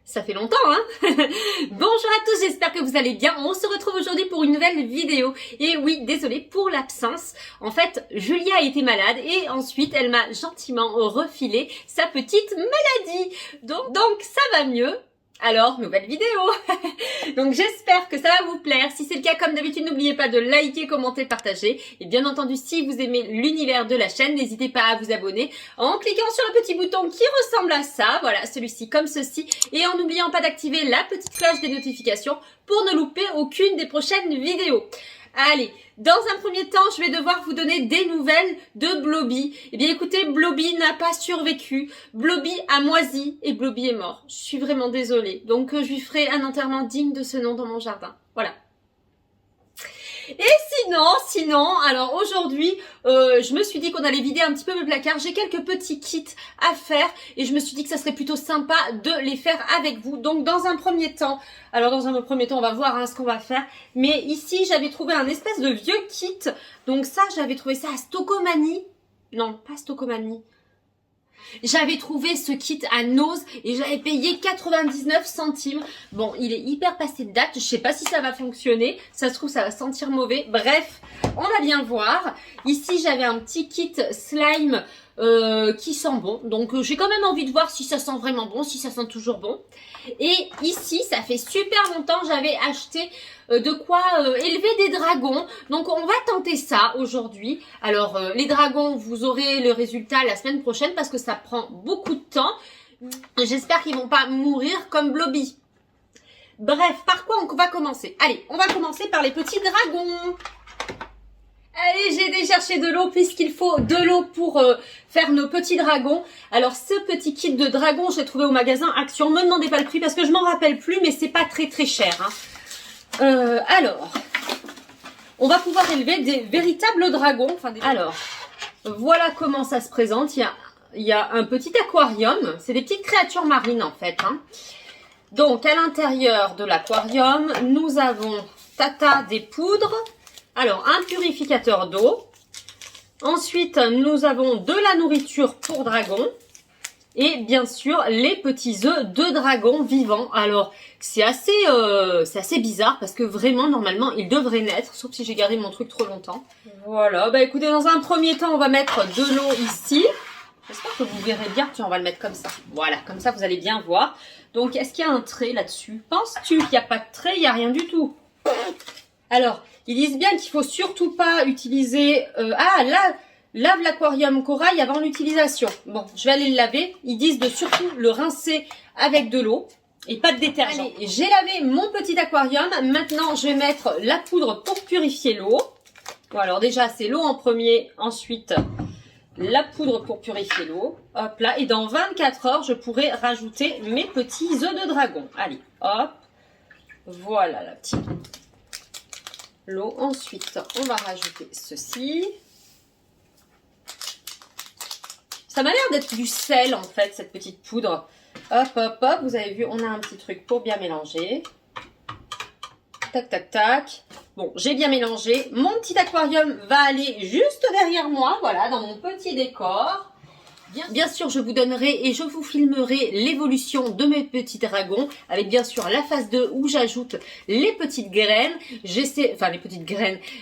Ça fait longtemps, hein. Bonjour à tous, j'espère que vous allez bien. On se retrouve aujourd'hui pour une nouvelle vidéo. Et oui, désolée pour l'absence. En fait, Julia a été malade et ensuite elle m'a gentiment refilé sa petite maladie. Donc ça va mieux. Alors, nouvelle vidéo. Donc j'espère que ça va vous plaire. Si c'est le cas, comme d'habitude, n'oubliez pas de liker, commenter, partager. Et bien entendu, si vous aimez l'univers de la chaîne, n'hésitez pas à vous abonner en cliquant sur le petit bouton qui ressemble à ça. Voilà, celui-ci comme ceci. Et en n'oubliant pas d'activer la petite cloche des notifications pour ne louper aucune des prochaines vidéos. Allez, dans un premier temps, je vais devoir vous donner des nouvelles de Blobby. Eh bien écoutez, Blobby n'a pas survécu, Blobby a moisi et Blobby est mort. Je suis vraiment désolée. Donc je lui ferai un enterrement digne de ce nom dans mon jardin. Voilà. Et sinon, alors aujourd'hui, je me suis dit qu'on allait vider un petit peu le placard. J'ai quelques petits kits à faire et je me suis dit que ça serait plutôt sympa de les faire avec vous. Donc dans un premier temps, on va voir ce qu'on va faire. Mais ici, j'avais trouvé un espèce de vieux kit. Donc ça, j'avais trouvé ça à Stocomanie. Non, pas Stocomanie. J'avais trouvé ce kit à Nose et j'avais payé 99 centimes. Bon, il est hyper passé de date. Je sais pas si ça va fonctionner. Ça se trouve, ça va sentir mauvais. Bref, on va bien voir. Ici, j'avais un petit kit slime qui sent bon. Donc, j'ai quand même envie de voir si ça sent vraiment bon, si ça sent toujours bon. Et ici, ça fait super longtemps, j'avais acheté de quoi élever des dragons. Donc, on va tenter ça aujourd'hui. Alors, les dragons, vous aurez le résultat la semaine prochaine parce que ça prend beaucoup de temps. J'espère qu'ils vont pas mourir comme Blobby. Bref, par quoi on va commencer? Allez, on va commencer par les petits dragons. Allez, j'ai été chercher de l'eau puisqu'il faut de l'eau pour faire nos petits dragons. Alors, ce petit kit de dragon, je l'ai trouvé au magasin Action. Me demandez pas le prix parce que je m'en rappelle plus, mais c'est pas très cher. Hein. Alors, on va pouvoir élever des véritables dragons. Alors, voilà comment ça se présente. Il y a un petit aquarium. C'est des petites créatures marines en fait. Hein. Donc, à l'intérieur de l'aquarium, nous avons des poudres. Alors, un purificateur d'eau. Ensuite, nous avons de la nourriture pour dragon. Et bien sûr, les petits œufs de dragon vivants. Alors, c'est assez bizarre parce que vraiment, normalement, ils devraient naître. Sauf si j'ai gardé mon truc trop longtemps. Voilà, bah écoutez, dans un premier temps, on va mettre de l'eau ici. J'espère que vous verrez bien. Tiens, on va le mettre comme ça. Voilà, comme ça, vous allez bien voir. Donc, est-ce qu'il y a un trait là-dessus? Penses-tu qu'il n'y a pas de trait? Il n'y a rien du tout. Alors, ils disent bien qu'il faut surtout pas utiliser... lave l'aquarium corail avant l'utilisation. Bon, je vais aller le laver. Ils disent de surtout le rincer avec de l'eau et pas de détergent. Allez, j'ai lavé mon petit aquarium. Maintenant, je vais mettre la poudre pour purifier l'eau. Bon, alors déjà, c'est l'eau en premier. Ensuite, la poudre pour purifier l'eau. Hop là. Et dans 24 heures, je pourrai rajouter mes petits œufs de dragon. Allez, hop. Voilà la petite... l'eau. Ensuite, on va rajouter ceci. Ça m'a l'air d'être du sel, en fait, cette petite poudre. Hop, hop, hop. Vous avez vu, on a un petit truc pour bien mélanger. Tac, tac, tac. Bon, j'ai bien mélangé. Mon petit aquarium va aller juste derrière moi, voilà, dans mon petit décor. Bien sûr, je vous donnerai et je vous filmerai l'évolution de mes petits dragons avec bien sûr la phase 2 où j'ajoute les petites graines.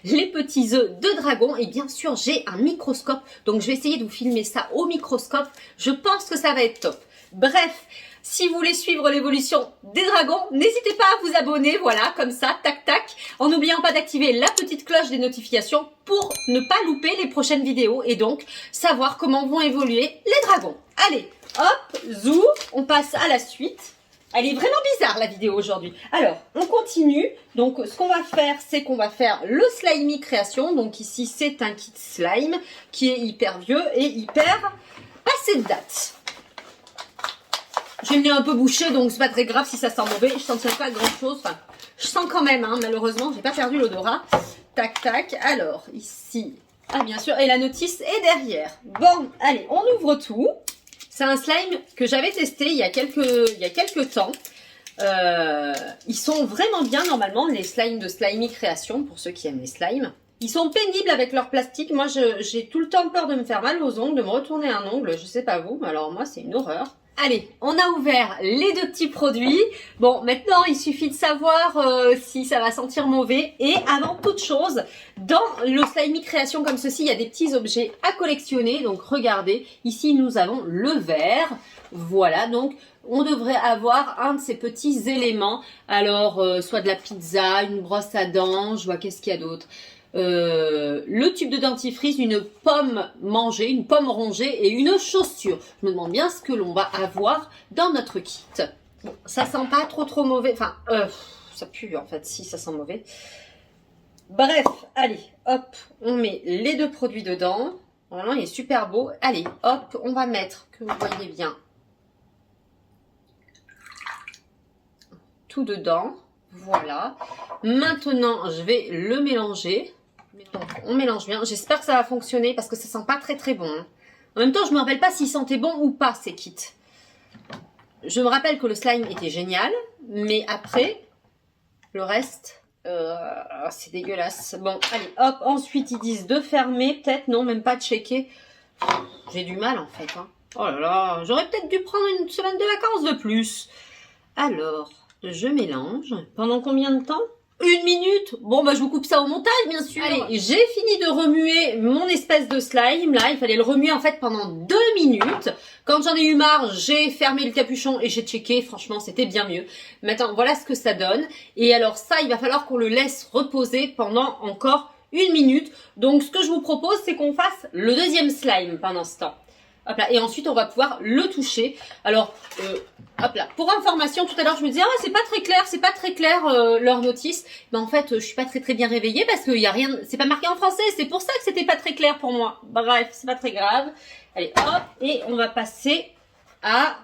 Les petits œufs de dragon et bien sûr, j'ai un microscope. Donc, je vais essayer de vous filmer ça au microscope. Je pense que ça va être top. Bref, si vous voulez suivre l'évolution des dragons, n'hésitez pas à vous abonner, voilà, comme ça, tac, tac, en n'oubliant pas d'activer la petite cloche des notifications pour ne pas louper les prochaines vidéos et donc savoir comment vont évoluer les dragons. Allez, hop, zou, on passe à la suite. Elle est vraiment bizarre la vidéo aujourd'hui. Alors, on continue. Donc, ce qu'on va faire, c'est qu'on va faire le Slimy Création. Donc ici, c'est un kit slime qui est hyper vieux et hyper passé de date. J'ai le nez un peu bouché, donc c'est pas très grave si ça sent mauvais. Je sentirai pas grand chose. Enfin, je sens quand même, hein, malheureusement, j'ai pas perdu l'odorat. Tac, tac. Alors, ici, bien sûr, et la notice est derrière. Bon, allez, on ouvre tout. C'est un slime que j'avais testé il y a quelques temps. Ils sont vraiment bien, normalement, les slimes de Slimy Création, pour ceux qui aiment les slimes. Ils sont pénibles avec leur plastique. Moi, j'ai tout le temps peur de me faire mal aux ongles, de me retourner un ongle. Je sais pas vous, mais alors moi, c'est une horreur. allez, on a ouvert les deux petits produits. Bon, maintenant, il suffit de savoir si ça va sentir mauvais. Et avant toute chose, dans le Slimy Création comme ceci, il y a des petits objets à collectionner. Donc, regardez, ici, nous avons le verre. Voilà, donc, on devrait avoir un de ces petits éléments. Alors, soit de la pizza, une brosse à dents, je vois qu'est-ce qu'il y a d'autre. Le tube de dentifrice, une pomme mangée, une pomme rongée et une chaussure. Je me demande bien ce que l'on va avoir dans notre kit. Bon, ça sent pas trop mauvais. Enfin, ça pue en fait, si ça sent mauvais. Bref, allez, hop, on met les deux produits dedans. Vraiment, il est super beau. Allez, hop, on va mettre, que vous voyez bien, tout dedans. Voilà. Maintenant, je vais le mélanger. Donc, on mélange bien. J'espère que ça va fonctionner parce que ça sent pas très bon. Hein. En même temps, je me rappelle pas s'il sentait bon ou pas ces kits. Je me rappelle que le slime était génial, mais après, le reste, c'est dégueulasse. Bon, allez, hop. Ensuite, ils disent de fermer. Peut-être, non, même pas de checker. J'ai du mal en fait. Hein. Oh là là, j'aurais peut-être dû prendre une semaine de vacances de plus. Alors, je mélange. Pendant combien de temps ? 1 minute. Bon, bah, je vous coupe ça au montage, bien sûr. Allez, j'ai fini de remuer mon espèce de slime. Là, il fallait le remuer, en fait, pendant 2 minutes. Quand j'en ai eu marre, j'ai fermé le capuchon et j'ai checké. Franchement, c'était bien mieux. Maintenant, voilà ce que ça donne. Et alors, ça, il va falloir qu'on le laisse reposer pendant encore 1 minute. Donc, ce que je vous propose, c'est qu'on fasse le deuxième slime pendant ce temps. Hop là. Et ensuite, on va pouvoir le toucher. Alors, hop là. Pour information, tout à l'heure, je me disais, ah, c'est pas très clair leur notice. Mais en fait, je suis pas très bien réveillée parce qu'il y a rien, c'est pas marqué en français. C'est pour ça que c'était pas très clair pour moi. Bref, c'est pas très grave. Allez, hop. Et on va passer à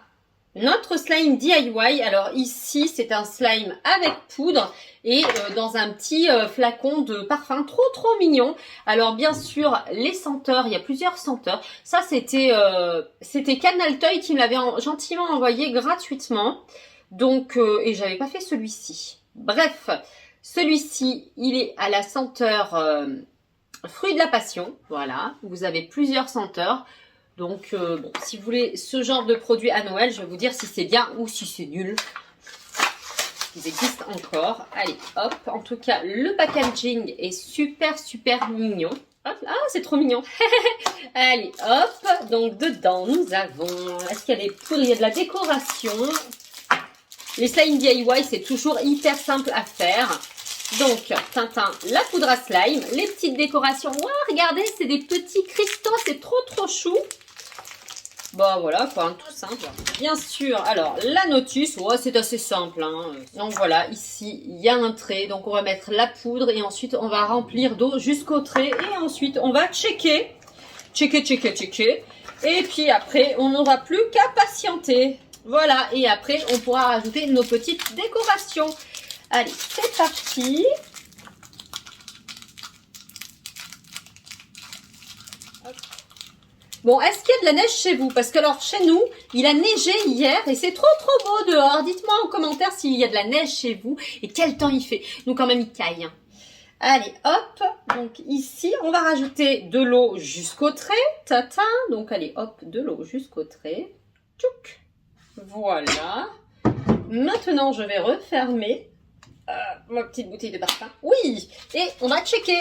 notre slime DIY. Alors ici, c'est un slime avec poudre et dans un petit flacon de parfum trop mignon. Alors bien sûr, les senteurs, il y a plusieurs senteurs. Ça, c'était Canal Toy qui me l'avait gentiment envoyé gratuitement. Donc, et j'avais pas fait celui-ci. Bref, celui-ci, il est à la senteur fruit de la passion. Voilà, vous avez plusieurs senteurs. Donc, bon, si vous voulez ce genre de produit à Noël, je vais vous dire si c'est bien ou si c'est nul. Ils existent encore. Allez, hop. En tout cas, le packaging est super mignon. Hop, ah, c'est trop mignon. Allez, hop. Donc, dedans, nous avons... Est-ce qu'il y a des poudres? Il y a de la décoration. Les slime DIY, c'est toujours hyper simple à faire. Donc, Tintin, la poudre à slime, les petites décorations. Wow, regardez, c'est des petits cristaux, c'est trop chou. Bon, voilà, quoi, hein, tout simple. Bien sûr, alors, la notice, ouais, c'est assez simple. Hein. Donc, voilà, ici, il y a un trait. Donc, on va mettre la poudre et ensuite, on va remplir d'eau jusqu'au trait. Et ensuite, on va checker. Checker. Et puis, après, on n'aura plus qu'à patienter. Voilà, et après, on pourra rajouter nos petites décorations. Allez, c'est parti. Bon, est-ce qu'il y a de la neige chez vous? Parce que alors, chez nous, il a neigé hier et c'est trop beau dehors. Dites-moi en commentaire s'il y a de la neige chez vous et quel temps il fait. Nous, quand même, il caille. Hein. Allez, hop. Donc ici, on va rajouter de l'eau jusqu'au trait. Tatin. Donc, allez, hop, de l'eau jusqu'au trait. Tchouk. Voilà. Maintenant, je vais refermer ma petite bouteille de parfum. Oui. Et on va checker.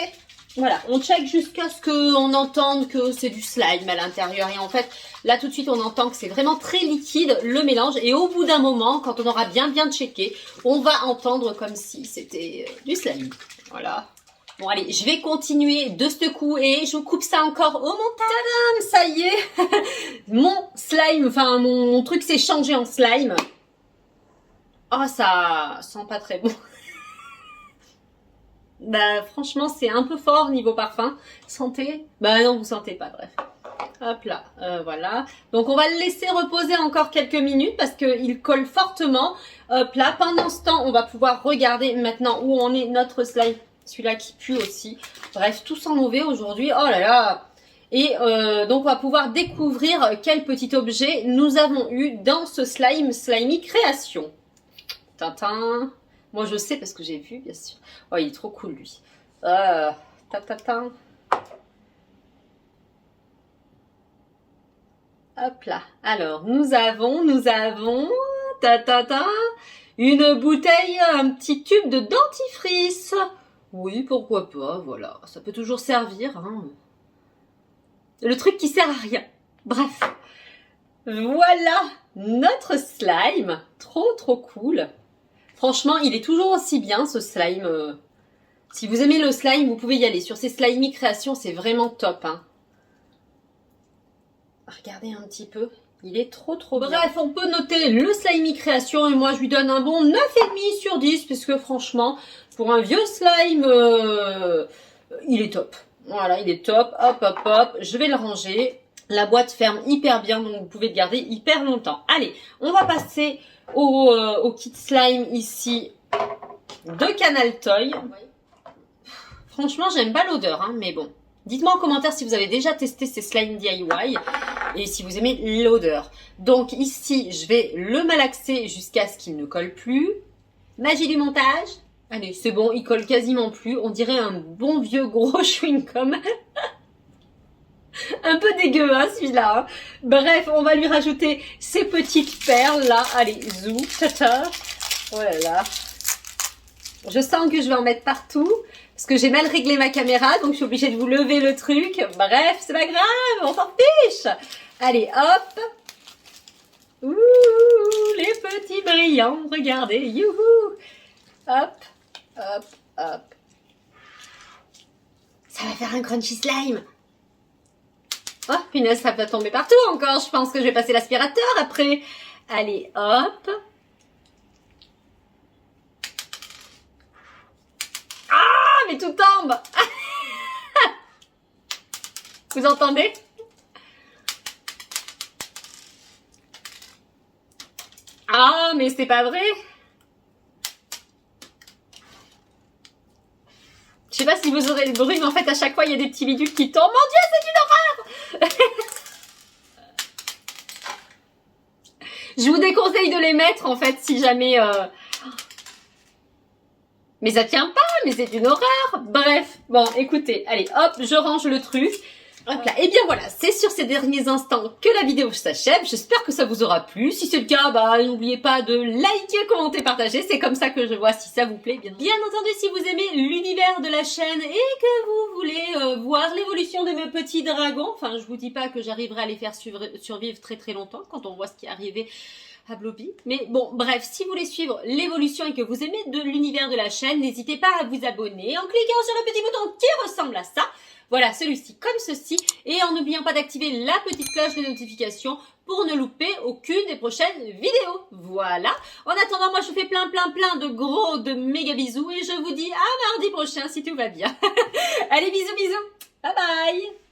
Voilà, on check jusqu'à ce qu'on entende que c'est du slime à l'intérieur. Et en fait, là tout de suite, on entend que c'est vraiment très liquide, le mélange. Et au bout d'un moment, quand on aura bien checké, on va entendre comme si c'était du slime. Voilà. Bon, allez, je vais continuer de ce coup et je vous coupe ça encore au montage. Tadam, ça y est. Mon slime, enfin, mon truc s'est changé en slime. Oh, ça sent pas très bon. Bah franchement c'est un peu fort niveau parfum. Sentez? Bah non, vous sentez pas, bref. Hop là, voilà. Donc on va le laisser reposer encore quelques minutes parce qu'il colle fortement. Hop là, pendant ce temps, on va pouvoir regarder maintenant où en est notre slime. Celui-là qui pue aussi. Bref, tout sent mauvais aujourd'hui. Oh là là. Et donc on va pouvoir découvrir quel petit objet nous avons eu dans ce Slimy Création. Tintin. Moi, je sais parce que j'ai vu, bien sûr. Oh, il est trop cool, lui. Ta. Hop là. Alors, nous avons, ta ta ta, une bouteille, un petit tube de dentifrice. Oui, pourquoi pas, voilà. Ça peut toujours servir, hein. Le truc qui sert à rien. Bref. Voilà notre slime. Trop cool. Franchement, il est toujours aussi bien, ce slime. Si vous aimez le slime, vous pouvez y aller. Sur ces Slimy Créations, c'est vraiment top, hein. Regardez un petit peu. Il est trop bien. Bref, on peut noter le Slimy Création et moi je lui donne un bon 9,5 sur 10 parce que franchement, pour un vieux slime, il est top. Voilà, il est top. Hop. Je vais le ranger. La boîte ferme hyper bien, donc vous pouvez le garder hyper longtemps. Allez, on va passer au kit slime ici de Canal Toy. Franchement, j'aime pas l'odeur, hein, mais bon. Dites-moi en commentaire si vous avez déjà testé ces slime DIY et si vous aimez l'odeur. Donc ici, je vais le malaxer jusqu'à ce qu'il ne colle plus. Magie du montage. Allez, c'est bon, il colle quasiment plus. On dirait un bon vieux gros chewing-gum. Un peu dégueu, hein, celui-là. Hein. Bref, on va lui rajouter ces petites perles là. Allez, zou, tata. Oh là là. Je sens que je vais en mettre partout. Parce que j'ai mal réglé ma caméra, donc je suis obligée de vous lever le truc. Bref, c'est pas grave, on s'en fiche. Allez, hop. Ouh, les petits brillants, regardez, youhou. Hop. Ça va faire un crunchy slime. Oh, punaise, ça va tomber partout encore. Je pense que je vais passer l'aspirateur après. Allez, hop. Mais tout tombe. Vous entendez? Ah, mais c'est pas vrai. Je sais pas si vous aurez le bruit, mais en fait, à chaque fois, il y a des petits bidules qui tombent. Mon Dieu, c'est une horreur. Je vous déconseille de les mettre, en fait, si jamais... Mais ça tient pas, mais c'est une horreur. Bref, bon, écoutez, allez, hop, je range le truc. Hop là, et bien voilà, c'est sur ces derniers instants que la vidéo s'achève. J'espère que ça vous aura plu. Si c'est le cas, bah n'oubliez pas de liker, commenter, partager. C'est comme ça que je vois si ça vous plaît. Bien entendu, si vous aimez l'univers de la chaîne et que vous voulez voir l'évolution de mes petits dragons, enfin, je vous dis pas que j'arriverai à les faire survivre très longtemps quand on voit ce qui est arrivé à Bloby. Mais bon, bref, si vous voulez suivre l'évolution et que vous aimez de l'univers de la chaîne, n'hésitez pas à vous abonner en cliquant sur le petit bouton qui ressemble à ça. Voilà, celui-ci comme ceci. Et en n'oubliant pas d'activer la petite cloche de notification pour ne louper aucune des prochaines vidéos. Voilà. En attendant, moi je fais plein de gros, de méga bisous. Et je vous dis à mardi prochain si tout va bien. Allez, bisous. Bye bye.